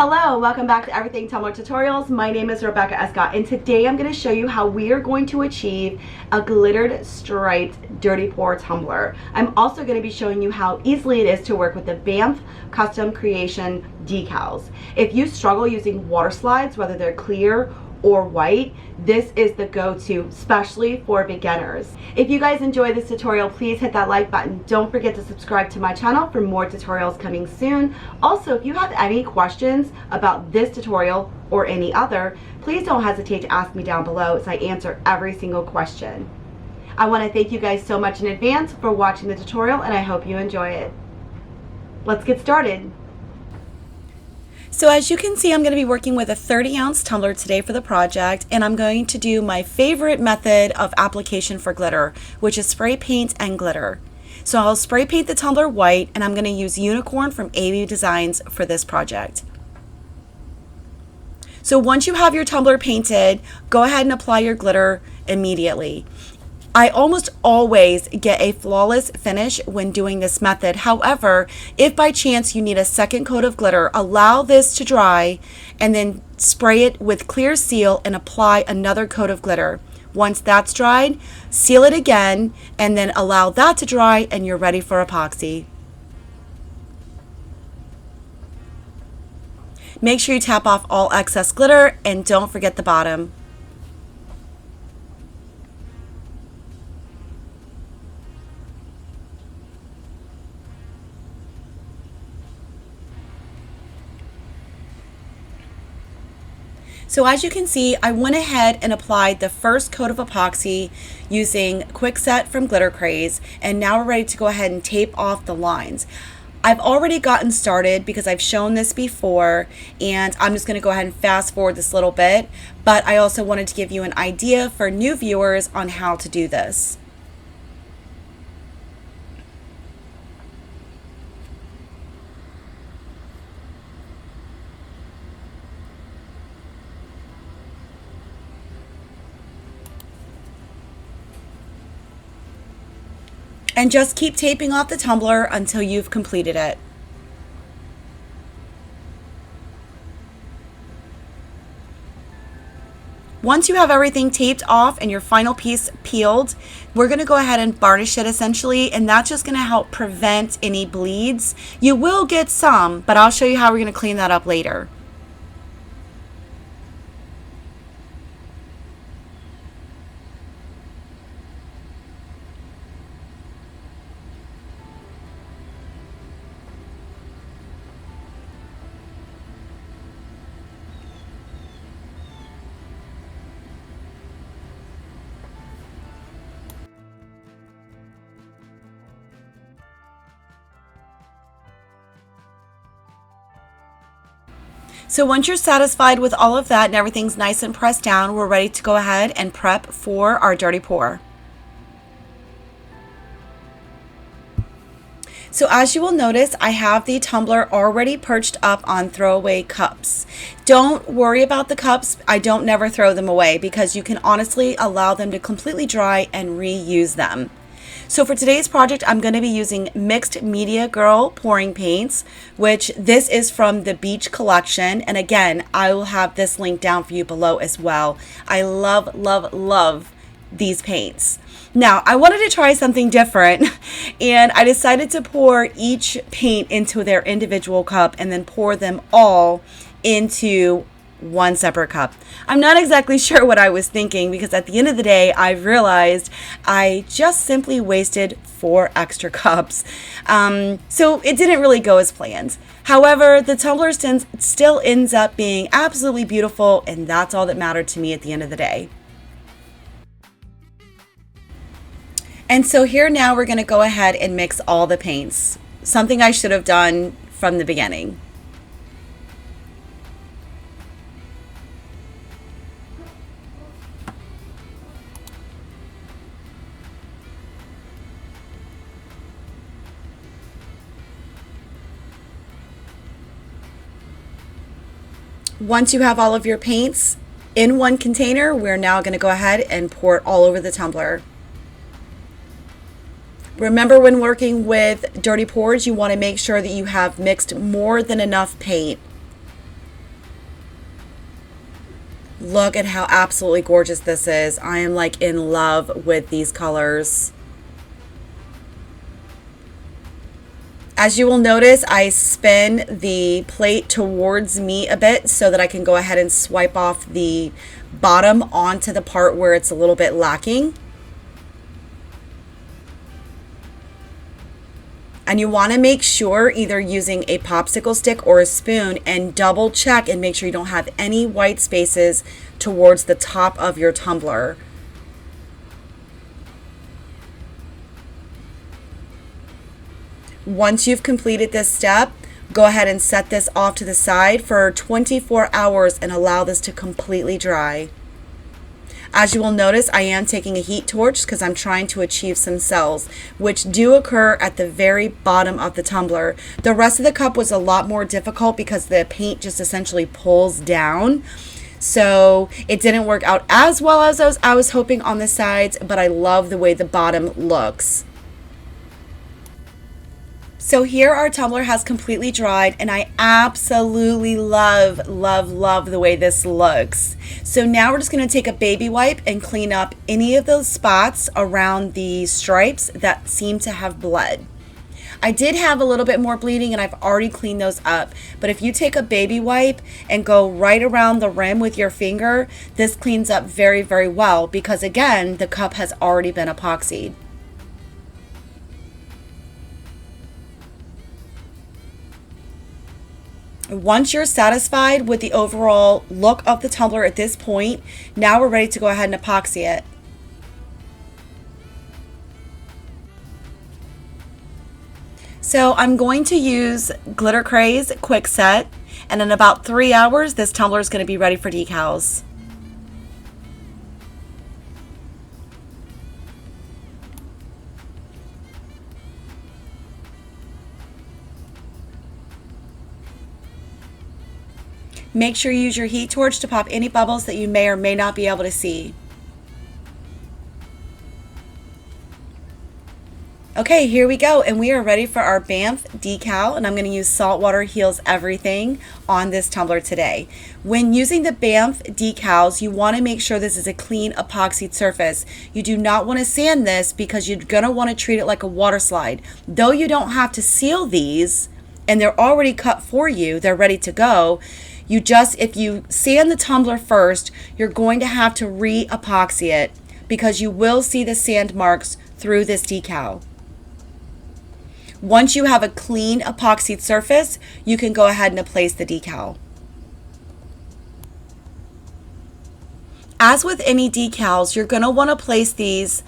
Hello, welcome back to Everything Tumbler Tutorials. My name is Rebecca Escott, and today I'm going to show you how we are going to achieve a glittered striped dirty pour tumbler. I'm also going to be showing you how easily it is to work with the BAMF custom creation decals. If you struggle using water slides, whether they're clear or white, this is the go-to, especially for beginners. If you guys enjoy this tutorial, please hit that like button. Don't forget to subscribe to my channel for more tutorials coming soon. Also, if you have any questions about this tutorial or any other, please don't hesitate to ask me down below as I answer every single question. I want to thank you guys so much in advance for watching the tutorial, and I hope you enjoy it. Let's get started. So as you can see, I'm going to be working with a 30-ounce tumbler today for the project, and I'm going to do my favorite method of application for glitter, which is spray paint and glitter. So I'll spray paint the tumbler white, and I'm going to use Unicorn from AB Designs for this project. So once you have your tumbler painted, go ahead and apply your glitter immediately. I almost always get a flawless finish when doing this method. However, if by chance you need a second coat of glitter, allow this to dry and then spray it with clear seal and apply another coat of glitter. Once that's dried, seal it again and then allow that to dry, and you're ready for epoxy. Make sure you tap off all excess glitter and don't forget the bottom. So as you can see, I went ahead and applied the first coat of epoxy using Quick Set from Glitter Craze, and now we're ready to go ahead and tape off the lines. I've already gotten started because I've shown this before, and I'm just going to go ahead and fast forward this little bit, but I also wanted to give you an idea for new viewers on how to do this. And just keep taping off the tumbler until you've completed it. Once you have everything taped off and your final piece peeled, we're going to go ahead and varnish it essentially, and that's just going to help prevent any bleeds. You will get some, but I'll show you how we're going to clean that up later. So once you're satisfied with all of that and everything's nice and pressed down, we're ready to go ahead and prep for our dirty pour. So as you will notice, I have the tumbler already perched up on throwaway cups. Don't worry about the cups. I don't never throw them away because you can honestly allow them to completely dry and reuse them. So for today's project, I'm going to be using Mixed Media Girl pouring paints, which this is from the Beach collection. And again, I will have this link down for you below as well. I love, love, love these paints. Now, I wanted to try something different, and I decided to pour each paint into their individual cup and then pour them all into one separate cup. I'm not exactly sure what I was thinking, because at the end of the day, I realized I just simply wasted 4 extra cups. So it didn't really go as planned. However, the tumbler still ends up being absolutely beautiful, and that's all that mattered to me at the end of the day. And so here now we're going to go ahead and mix all the paints, something I should have done from the beginning. Once you have all of your paints in one container, we're now going to go ahead and pour it all over the tumbler. Remember, when working with dirty pours, you want to make sure that you have mixed more than enough paint. Look at how absolutely gorgeous this is. I am like in love with these colors. As you will notice, I spin the plate towards me a bit so that I can go ahead and swipe off the bottom onto the part where it's a little bit lacking. And you want to make sure, either using a popsicle stick or a spoon, and double check and make sure you don't have any white spaces towards the top of your tumbler. Once you've completed this step, go ahead and set this off to the side for 24 hours and allow this to completely dry. As you will notice, I am taking a heat torch because I'm trying to achieve some cells, which do occur at the very bottom of the tumbler. The rest of the cup was a lot more difficult because the paint just essentially pulls down. So it didn't work out as well as I was hoping on the sides, but I love the way the bottom looks. So here our tumbler has completely dried, and I absolutely love the way this looks. So now we're just going to take a baby wipe and clean up any of those spots around the stripes that seem to have bled. I did have a little bit more bleeding and I've already cleaned those up, but if you take a baby wipe and go right around the rim with your finger, this cleans up very well because, again, the cup has already been epoxied. Once you're satisfied with the overall look of the tumbler at this point, now we're ready to go ahead and epoxy it. So I'm going to use Glitter Craze Quick Set, and in about 3 hours this tumbler is going to be ready for decals. Make sure you use your heat torch to pop any bubbles that you may or may not be able to see. Okay, here we go, and we are ready for our BAMF decal, and I'm going to use Saltwater Heals Everything on this tumbler today. When using the BAMF decals, you want to make sure this is a clean epoxied surface. You do not want to sand this because you're going to want to treat it like a water slide. Though you don't have to seal these, and they're already cut for you, they're ready to go. If you sand the tumbler first, you're going to have to re-epoxy it because you will see the sand marks through this decal. Once you have a clean epoxied surface, you can go ahead and place the decal. As with any decals, you're going to want to place these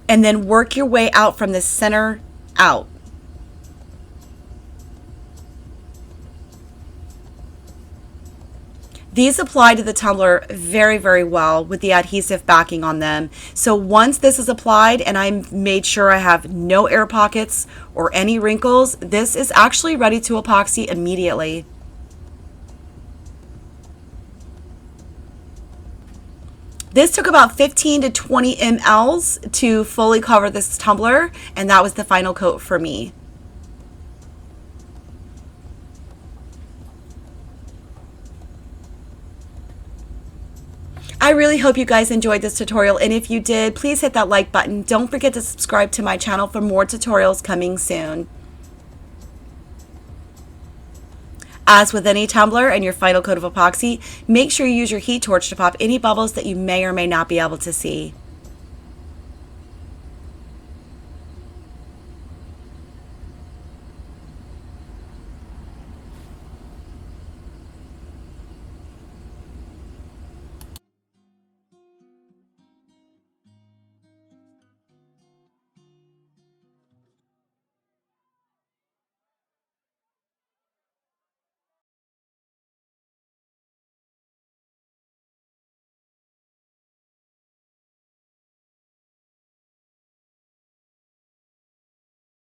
and then work your way out from the center out. These apply to the tumbler very well with the adhesive backing on them. So once this is applied and I made sure I have no air pockets or any wrinkles, this is actually ready to epoxy immediately. This took about 15 to 20 mLs to fully cover this tumbler, and that was the final coat for me. I really hope you guys enjoyed this tutorial, and if you did, please hit that like button. Don't forget to subscribe to my channel for more tutorials coming soon. As with any tumbler and your final coat of epoxy, make sure you use your heat torch to pop any bubbles that you may or may not be able to see.